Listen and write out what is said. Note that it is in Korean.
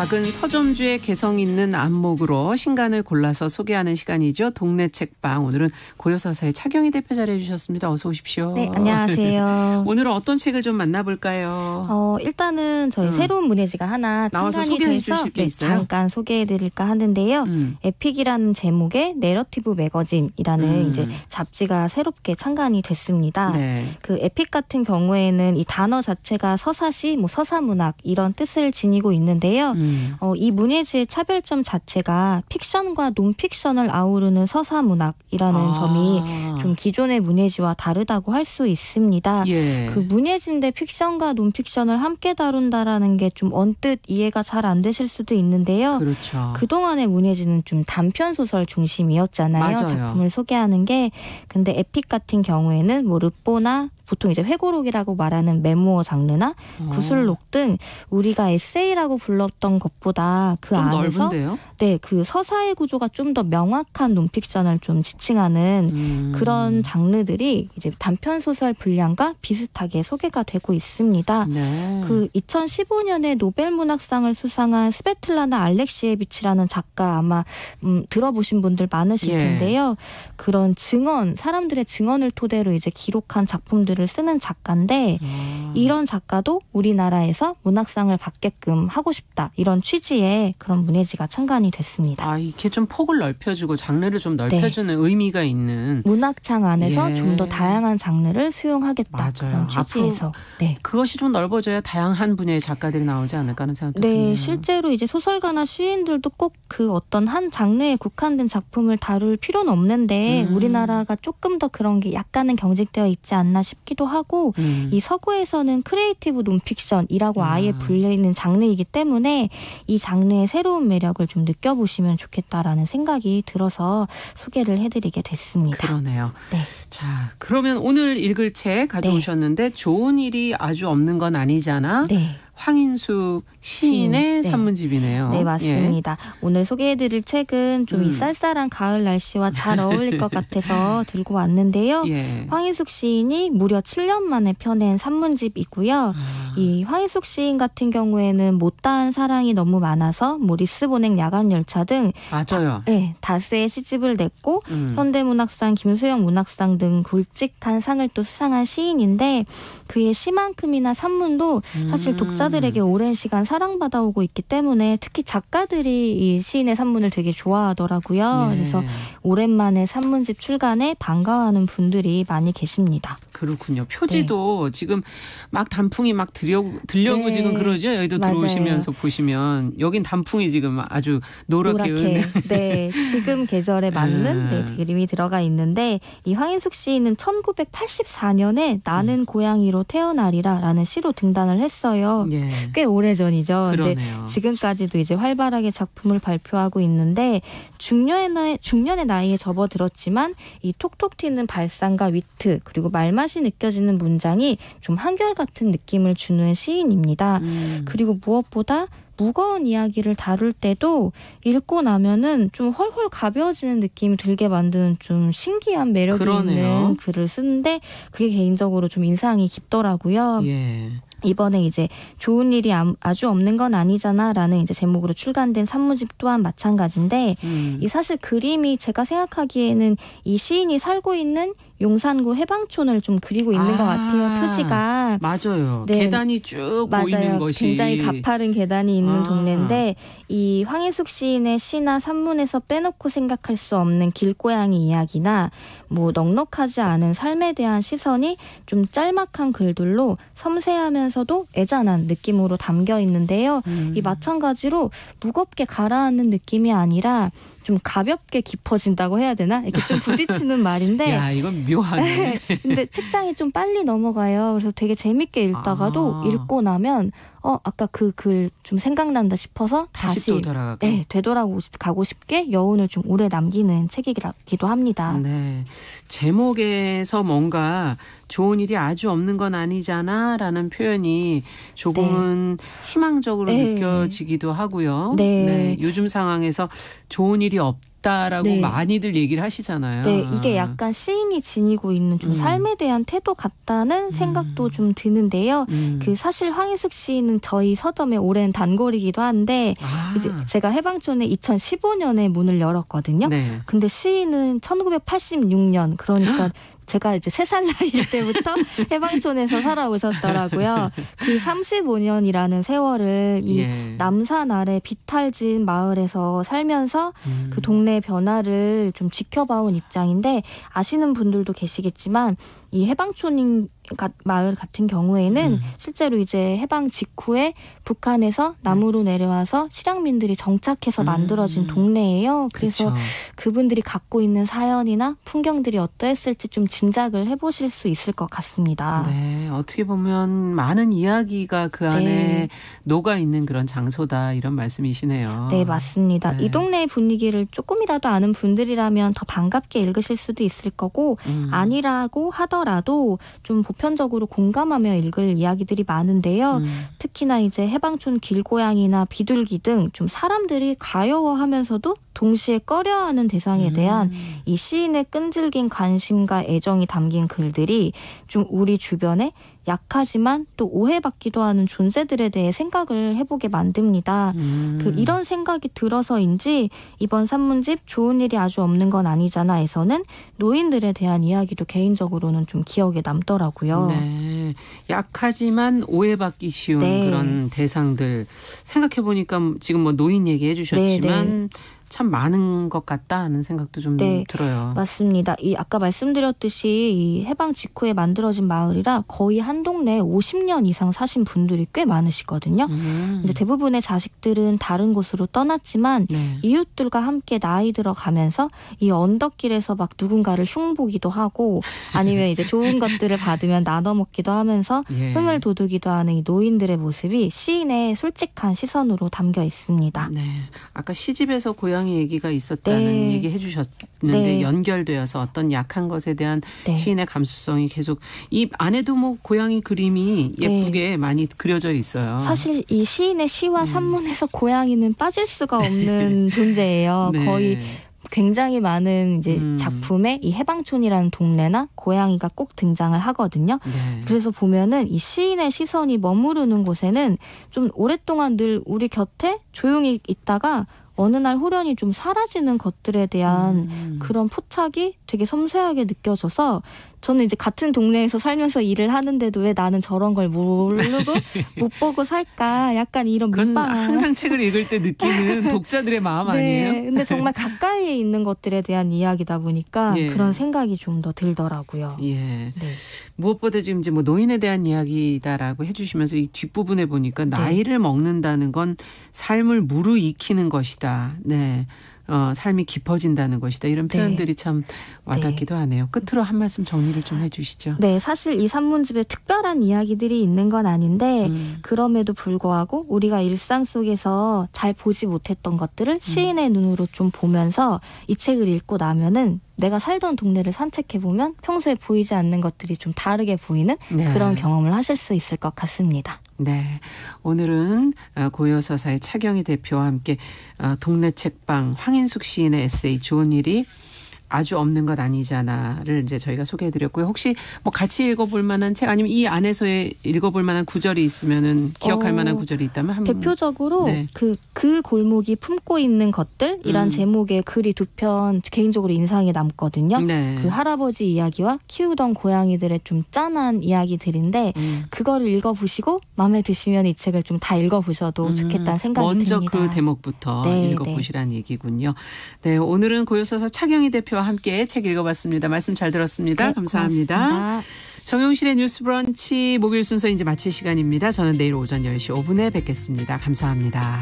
작은 서점주의 개성 있는 안목으로 신간을 골라서 소개하는 시간이죠. 동네 책방. 오늘은 고요서사의 차경희 대표 자리해 주셨습니다. 어서 오십시오. 네, 안녕하세요. 오늘은 어떤 책을 좀 만나볼까요? 일단은 저희 새로운 문예지가 하나 창간이 돼서 잠깐 소개해드릴까 하는데요. 에픽이라는 제목의 내러티브 매거진이라는 이제 잡지가 새롭게 창간이 됐습니다. 네. 그 에픽 같은 경우에는 이 단어 자체가 서사시, 서사문학 이런 뜻을 지니고 있는데요. 이 문예지의 차별점 자체가 픽션과 논픽션을 아우르는 서사문학이라는 점이 좀 기존의 문예지와 다르다고 할 수 있습니다. 예. 그 문예지인데 픽션과 논픽션을 함께 다룬다라는 게 좀 언뜻 이해가 잘 안 되실 수도 있는데요. 그렇죠. 그동안의 문예지는 좀 단편소설 중심이었잖아요. 맞아요. 작품을 소개하는 게. 근데 에픽 같은 경우에는 르뽀나 보통 이제 회고록이라고 말하는 메모어 장르나 구술록 등 우리가 에세이라고 불렀던 것보다 그 안에서 넓은데요? 네, 그 서사의 구조가 좀 더 명확한 논픽션을 좀 지칭하는 그런 장르들이 이제 단편 소설 분량과 비슷하게 소개가 되고 있습니다. 네. 그 2015년에 노벨문학상을 수상한 스베틀라나 알렉시에비치라는 작가 아마 들어보신 분들 많으실 텐데요. 그런 증언, 사람들의 증언을 토대로 이제 기록한 작품들 을 쓰는 작가인데 이런 작가도 우리나라에서 문학상을 받게끔 하고 싶다. 이런 취지의 그런 문예지가 창간이 됐습니다. 이게 좀 폭을 넓혀주고 장르를 좀 넓혀주는 의미가 있는. 문학창 안에서 좀 더 다양한 장르를 수용하겠다. 맞아요. 그런 취지에서. 네. 그것이 좀 넓어져야 다양한 분야의 작가들이 나오지 않을까 하는 생각도 네, 드네요. 실제로 이제 소설가나 시인들도 꼭 그 어떤 한 장르에 국한된 작품을 다룰 필요는 없는데 우리나라가 조금 더 그런 게 약간은 경직되어 있지 않나 싶기도 하고 이 서구에서는 크리에이티브 논픽션이라고 아예 불리는 장르이기 때문에 이 장르의 새로운 매력을 좀 느껴보시면 좋겠다라는 생각이 들어서 소개를 해드리게 됐습니다. 그러네요. 네. 자, 그러면 오늘 읽을 책 가져오셨는데 좋은 일이 아주 없는 건 아니잖아. 네. 황인숙 시인의 산문집이네요. 네, 맞습니다. 오늘 소개해드릴 책은 좀 이 쌀쌀한 가을 날씨와 잘 어울릴 것 같아서 들고 왔는데요. 황인숙 시인이 무려 7년 만에 펴낸 산문집이고요. 이 황인숙 시인 같은 경우에는 못다한 사랑이 너무 많아서 리스본행 야간열차 등 맞아요. 다스의 시집을 냈고 현대문학상, 김수영 문학상 등 굵직한 상을 또 수상한 시인인데 그의 시만큼이나 산문도 사실 독자들에게 오랜 시간 사랑받아오고 있기 때문에 특히 작가들이 이 시인의 산문을 되게 좋아하더라고요. 그래서 오랜만에 산문집 출간에 반가워하는 분들이 많이 계십니다. 그렇군요. 표지도 지금 막 단풍이 막 들려오고 지금 그러죠. 여기도 맞아요. 들어오시면서 보시면 여긴 단풍이 지금 아주 노랗게 은는. 네, 지금 계절에 맞는 그림이 들어가 있는데 이 황인숙 시인은 1984년에 나는 고양이로 태어나리라라는 시로 등단을 했어요. 꽤 오래전이죠. 근데 지금까지도 이제 활발하게 작품을 발표하고 있는데 중년의 나이에 접어들었지만 이 톡톡 튀는 발상과 위트 그리고 말맛이 느껴지는 문장이 좀 한결같은 느낌을 주는 시인입니다. 그리고 무엇보다 무거운 이야기를 다룰 때도 읽고 나면은 좀 헐헐 가벼워지는 느낌이 들게 만드는 좀 신기한 매력이 있는 글을 쓰는데 그게 개인적으로 좀 인상이 깊더라고요. 이번에 이제 좋은 일이 아주 없는 건 아니잖아라는 이제 제목으로 출간된 산문집 또한 마찬가지인데 이 사실 그림이 제가 생각하기에는 이 시인이 살고 있는 용산구 해방촌을 좀 그리고 있는 것 같아요. 표지가. 맞아요. 계단이 쭉 보이는 것이. 굉장히 가파른 계단이 있는 동네인데 이 황인숙 시인의 시나 산문에서 빼놓고 생각할 수 없는 길고양이 이야기나 넉넉하지 않은 삶에 대한 시선이 좀 짤막한 글들로 섬세하면서도 애잔한 느낌으로 담겨 있는데요. 이 마찬가지로 무겁게 가라앉는 느낌이 아니라 좀 가볍게 깊어진다고 해야 되나? 이렇게 좀 부딪히는 말인데. 야, 이건 묘하네. 근데 책장이 좀 빨리 넘어가요. 그래서 되게 재밌게 읽다가도 읽고 나면 아까 그 글 좀 생각난다 싶어서 다시 또 돌아가고. 되돌아가고 싶게 여운을 좀 오래 남기는 책이기도 합니다. 네. 제목에서 뭔가 좋은 일이 아주 없는 건 아니잖아 라는 표현이 조금은 희망적으로 느껴지기도 하고요. 요즘 상황에서 좋은 일이 같다라고 네. 많이들 얘기를 하시잖아요. 네, 이게 약간 시인이 지니고 있는 좀 삶에 대한 태도 같다는 생각도 좀 드는데요. 그 사실 황인숙 시인은 저희 서점의 오랜 단골이기도 한데 이제 제가 해방촌에 2015년에 문을 열었거든요. 네. 근데 시인은 1986년 그러니까 제가 이제 3살 나이일 때부터 해방촌에서 살아오셨더라고요. 그 35년이라는 세월을 이 남산 아래 비탈진 마을에서 살면서 그 동네 변화를 좀 지켜봐온 입장인데 아시는 분들도 계시겠지만 이 해방촌 마을 같은 경우에는 실제로 이제 해방 직후에 북한에서 남으로 내려와서 실향민들이 정착해서 만들어진 동네예요. 그래서 그렇죠. 그분들이 갖고 있는 사연이나 풍경들이 어떠했을지 좀 짐작을 해보실 수 있을 것 같습니다. 네, 어떻게 보면 많은 이야기가 그 안에 녹아 있는 그런 장소다 이런 말씀이시네요. 네, 맞습니다. 이 동네의 분위기를 조금이라도 아는 분들이라면 더 반갑게 읽으실 수도 있을 거고 아니라고 하더라도 좀 보편적으로 공감하며 읽을 이야기들이 많은데요. 특히나 이제 해방촌 길고양이나 비둘기 등 좀 사람들이 가여워하면서도 동시에 꺼려하는 대상에 대한 이 시인의 끈질긴 관심과 애정이 담긴 글들이 좀 우리 주변에 약하지만 또 오해받기도 하는 존재들에 대해 생각을 해보게 만듭니다. 이런 생각이 들어서인지 이번 산문집 좋은 일이 아주 없는 건 아니잖아에서는 노인들에 대한 이야기도 개인적으로는 좀 기억에 남더라고요. 네, 약하지만 오해받기 쉬운 그런 대상들 생각해보니까 지금 뭐 노인 얘기해 주셨지만 참 많은 것 같다 하는 생각도 좀 들어요. 맞습니다. 이 아까 말씀드렸듯이 이 해방 직후에 만들어진 마을이라 거의 한 동네에 50년 이상 사신 분들이 꽤 많으시거든요. 이제 대부분의 자식들은 다른 곳으로 떠났지만 이웃들과 함께 나이 들어가면서 이 언덕길에서 막 누군가를 흉보기도 하고 아니면 이제 좋은 것들을 받으면 나눠 먹기도 하면서 흥을 돋우기도 하는 이 노인들의 모습이 시인의 솔직한 시선으로 담겨 있습니다. 네, 아까 시집에서 고향 얘기가 있었다는 얘기 해주셨는데 연결되어서 어떤 약한 것에 대한 시인의 감수성이 계속 이 안에도 뭐 고양이 그림이 예쁘게 많이 그려져 있어요. 사실 이 시인의 시와 산문에서 고양이는 빠질 수가 없는 존재예요. 거의 굉장히 많은 이제 작품에 이 해방촌이라는 동네나 고양이가 꼭 등장을 하거든요. 그래서 보면은 이 시인의 시선이 머무르는 곳에는 좀 오랫동안 늘 우리 곁에 조용히 있다가 어느 날 호련히 좀 사라지는 것들에 대한 그런 포착이 되게 섬세하게 느껴져서 저는 이제 같은 동네에서 살면서 일을 하는데도 왜 나는 저런 걸 모르고 못 보고 살까 약간 이런 민망한. 항상 책을 읽을 때 느끼는 독자들의 마음 아니에요? 근데 정말 가까이에 있는 것들에 대한 이야기다 보니까 그런 생각이 좀 더 들더라고요. 무엇보다 지금 이제 뭐 노인에 대한 이야기다라고 해주시면서 이 뒷부분에 보니까 나이를 먹는다는 건 삶을 무르익히는 것이다. 삶이 깊어진다는 것이다. 이런 표현들이 참 와닿기도 하네요. 끝으로 한 말씀 정리를 좀 해주시죠. 네, 사실 이 산문집에 특별한 이야기들이 있는 건 아닌데 그럼에도 불구하고 우리가 일상 속에서 잘 보지 못했던 것들을 시인의 눈으로 좀 보면서 이 책을 읽고 나면은 내가 살던 동네를 산책해보면 평소에 보이지 않는 것들이 좀 다르게 보이는 그런 경험을 하실 수 있을 것 같습니다. 네, 오늘은 고요서사의 차경희 대표와 함께 동네 책방 황인숙 시인의 에세이 좋은 일이 아주 없는 것 아니잖아를 이제 저희가 소개해드렸고요. 혹시 뭐 같이 읽어볼 만한 책 아니면 이 안에서의 읽어볼 만한 구절이 있으면은 기억할 만한 구절이 있다면 한번. 대표적으로 그 골목이 품고 있는 것들이란 제목의 글이 2편 개인적으로 인상에 남거든요. 그 할아버지 이야기와 키우던 고양이들의 좀 짠한 이야기들인데 그거를 읽어보시고 마음에 드시면 이 책을 좀 다 읽어보셔도 좋겠다는 생각이 먼저 듭니다. 그 대목부터 읽어보시라는 얘기군요. 네, 오늘은 고요서사 차경희 대표와 함께 책 읽어봤습니다. 말씀 잘 들었습니다. 감사합니다. 고맙습니다. 정용실의 뉴스 브런치 목요일 순서 이제 마칠 시간입니다. 저는 내일 오전 10시 5분에 뵙겠습니다. 감사합니다.